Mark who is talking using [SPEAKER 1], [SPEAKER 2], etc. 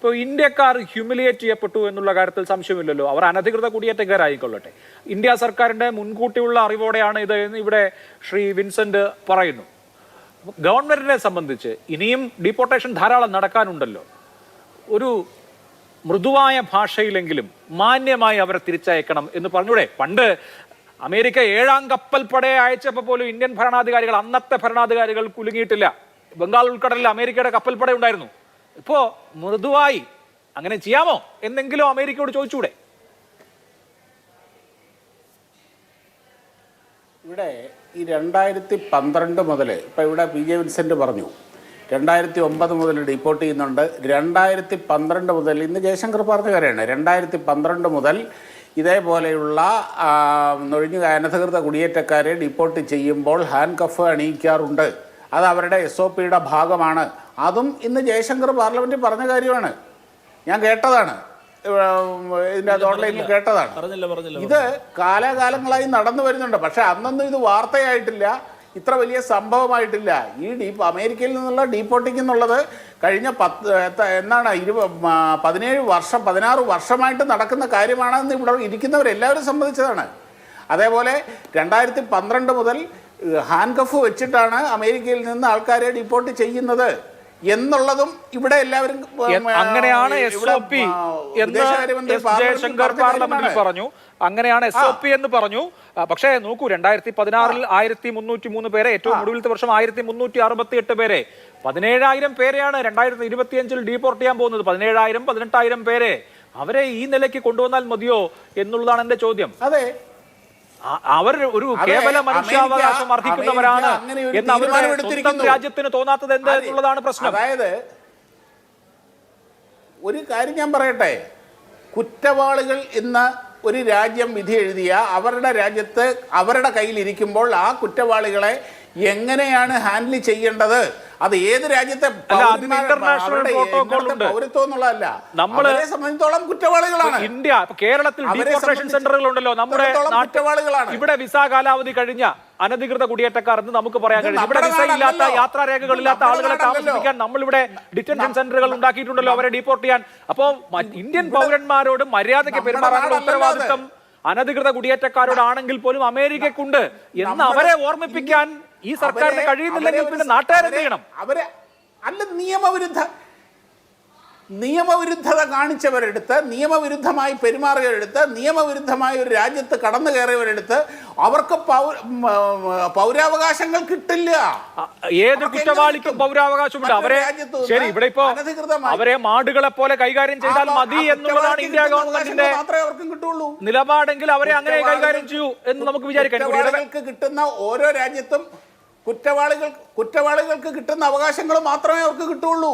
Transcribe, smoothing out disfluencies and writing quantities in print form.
[SPEAKER 1] ഇപ്പോൾ ഇന്ത്യക്കാർ ഹ്യൂമിലിയേറ്റ് ചെയ്യപ്പെട്ടു എന്നുള്ള കാര്യത്തിൽ സംശയമില്ലല്ലോ. അവർ അനധികൃത കുടിയേറ്റക്കാരായിക്കൊള്ളട്ടെ. ഇന്ത്യ സർക്കാരിന്റെ മുൻകൂട്ടിയുള്ള അറിവോടെയാണ് ഇത് എന്ന് ഇവിടെ ശ്രീ വിൻസെന്റ് പറയുന്നു. ഗവൺമെന്റിനെ സംബന്ധിച്ച് ഇനിയും ഡീപ്പോർട്ടേഷൻ ധാരാളം നടക്കാനുണ്ടല്ലോ. ഒരു മൃദുവായ ഭാഷയിലെങ്കിലും മാന്യമായി അവരെ തിരിച്ചയക്കണം എന്ന് പറഞ്ഞൂടെ? പണ്ട് അമേരിക്ക 7ാം കപ്പൽ പടയെ അയച്ചപ്പോൾ പോലും ഇന്ത്യൻ ഭരണാധികാരികൾ, അന്നത്തെ ഭരണാധികാരികൾ കുലുങ്ങിയിട്ടില്ല. ബംഗാൾ ഉൾക്കടലിൽ അമേരിക്കയുടെ കപ്പൽപ്പട ഉണ്ടായിരുന്നു. ഇപ്പോ മൃദുവായി അങ്ങനെ ചെയ്യാമോ എന്നെങ്കിലും അമേരിക്കയോട് ചോദിച്ചൂടെ?
[SPEAKER 2] ഇവിടെ ഈ 2012 മുതൽ ഇപ്പം ഇവിടെ PJ വിൻസെന്റ് പറഞ്ഞു 2009 മുതൽ ഡിപ്പോർട്ട് ചെയ്യുന്നുണ്ട്. 2012 മുതൽ, ഇന്ന് ജയശങ്കർ പറഞ്ഞ കാര്യമാണ്, 2012 മുതൽ ഇതേപോലെയുള്ള അനധികൃത കുടിയേറ്റക്കാരെ ഡിപ്പോർട്ട് ചെയ്യുമ്പോൾ ഹാൻഡ് കഫ് അണിയിക്കാറുണ്ട്. അത് അവരുടെ SOPയുടെ ഭാഗമാണ്. അതും ഇന്ന് ജയശങ്കർ പാർലമെന്റിൽ പറഞ്ഞ കാര്യമാണ്. ഞാൻ കേട്ടതാണ്, ഇതിൻ്റെ ഓൺലൈനിൽ കേട്ടതാണ്. ഇത് കാലാകാലങ്ങളായി നടന്നു വരുന്നുണ്ട്. പക്ഷെ അന്നൊന്നും ഇത് വാർത്തയായിട്ടില്ല, ഇത്ര വലിയ സംഭവമായിട്ടില്ല. ഈ അമേരിക്കയിൽ നിന്നുള്ള ഡീപ്പോർട്ടിംഗ് എന്നുള്ളത് കഴിഞ്ഞ 16 വർഷമായിട്ട് നടക്കുന്ന കാര്യമാണെന്ന് ഇവിടെ ഇരിക്കുന്നവരെല്ലാവരും സമ്മതിച്ചതാണ്. അതേപോലെ 2012 മുതൽ ഹാൻഡ് കഫ് വെച്ചിട്ടാണ് അമേരിക്കയിൽ നിന്ന് ആൾക്കാരെ ഡിപ്പോർട്ട് ചെയ്യുന്നത് എന്നുള്ളതും ഇവിടെ എല്ലാവരും
[SPEAKER 1] അങ്ങനെയാണ് SOP എന്ന് ജയശങ്കർ പാർലമെന്റിൽ പറഞ്ഞു. അങ്ങനെയാണ് SOP എന്ന് പറഞ്ഞു. പക്ഷേ നോക്കൂ, 2016 1303 പേരെ, ഏറ്റവും ഒടുവിലത്തെ വർഷം 1368 പേരെ, 17,000 പേരെയാണ് 2025 ഡീപ്പോർട്ട് ചെയ്യാൻ പോകുന്നത്. 17,000 18,000 പേരെ അവരെ ഈ നിലയ്ക്ക് കൊണ്ടുവന്നാൽ മതിയോ എന്നുള്ളതാണ് എന്റെ ചോദ്യം.
[SPEAKER 2] അതെ,
[SPEAKER 1] അവർ ഒരു കേവല മനുഷ്യാവകാശം അർഹിക്കുന്നവരാണ് എന്ന് അവരുടെ സ്വന്തം രാജ്യത്തിന് തോന്നാത്തത് എന്ത് എന്നുള്ളതാണ് പ്രശ്നം.
[SPEAKER 2] അതായത് ഒരു കാര്യം ഞാൻ പറയട്ടെ, കുറ്റവാളികൾ ഇന്ന് ഒരു രാജ്യം വിധി എഴുതിയ അവരുടെ രാജ്യത്ത് അവരുടെ കയ്യിലിരിക്കുമ്പോൾ ആ കുറ്റവാളികളെ എങ്ങനെയാണ് ഹാൻഡിൽ ചെയ്യേണ്ടത്, അത് ഏത് രാജ്യത്തെ പൗരത്വം എന്നുള്ളതല്ല, നമ്മളെ സംബന്ധിച്ചോളം കുറ്റവാളികളാണ്.
[SPEAKER 1] ഇന്ത്യ കേരളത്തിൽ ഡീപ്പോർട്ടേഷൻ സെന്ററുകൾ ഉണ്ടല്ലോ, നമ്മുടെ കുറ്റവാളികളാണ്. ഇവിടെ വിസ കാലാവധി കഴിഞ്ഞ അനധികൃത കുടിയേറ്റക്കാർ എന്ന് നമുക്ക് പറയാൻ കഴിയും. ഇവിടെ വിസ ഇല്ലാത്ത, യാത്രാരേഖകളില്ലാത്ത ആളുകളെ താമസിപ്പിക്കാൻ നമ്മളിവിടെ ഡിറ്റൻഷൻ സെന്ററുകൾ ഉണ്ടാക്കിയിട്ടുണ്ടല്ലോ, അവരെ ഡീപ്പോർട്ട് ചെയ്യാൻ. അപ്പോ ഇന്ത്യൻ പൗരന്മാരോട് മര്യാദയ്ക്ക് പെരുമാറാനുള്ള ഉത്തരവാദിത്തം അനധികൃത കുടിയേറ്റക്കാരോടാണെങ്കിൽ പോലും അമേരിക്കക്കുണ്ട് എന്ന് അവരെ ഓർമ്മിപ്പിക്കാൻ ഈ സർക്കാരിന് കഴിയുന്നില്ലെങ്കിൽ പിന്നെ നാട്ടുകാരെന്ത് ചെയ്യണം?
[SPEAKER 2] അവരെ അല്ല, നിയമവിരുദ്ധത കാണിച്ചവരെടുത്ത്, നിയമവിരുദ്ധമായി പെരുമാറിയവരെടുത്ത്, നിയമവിരുദ്ധമായ ഒരു രാജ്യത്ത് കടന്നു കയറിയവരെടുത്ത് അവർക്ക് പൗരാവകാശങ്ങൾ കിട്ടില്ല.
[SPEAKER 1] ഏത് കുറ്റവാളിക്കും പൗരാവകാശമുണ്ട്. അവരെ ശരി, ഇവിടെ ഇപ്പോ അവരെ മാടുകളെ പോലെ കൈകാര്യം ചെയ്താൽ മതി എന്നുള്ളതാണ് ഇന്ത്യ ഗവൺമെന്റിന്റെ നിലപാടെങ്കിൽ അവരെ അങ്ങനെ കൈകാര്യം ചെയ്യൂ എന്ന് നമുക്ക് വിചാരിക്കാം.
[SPEAKER 2] കുറ്റവാളികൾക്ക് കിട്ടുന്ന ഓരോ രാജ്യത്തും കുറ്റവാളികൾക്ക് കിട്ടുന്ന അവകാശങ്ങൾ മാത്രമേ അവർക്ക് കിട്ടുള്ളൂ.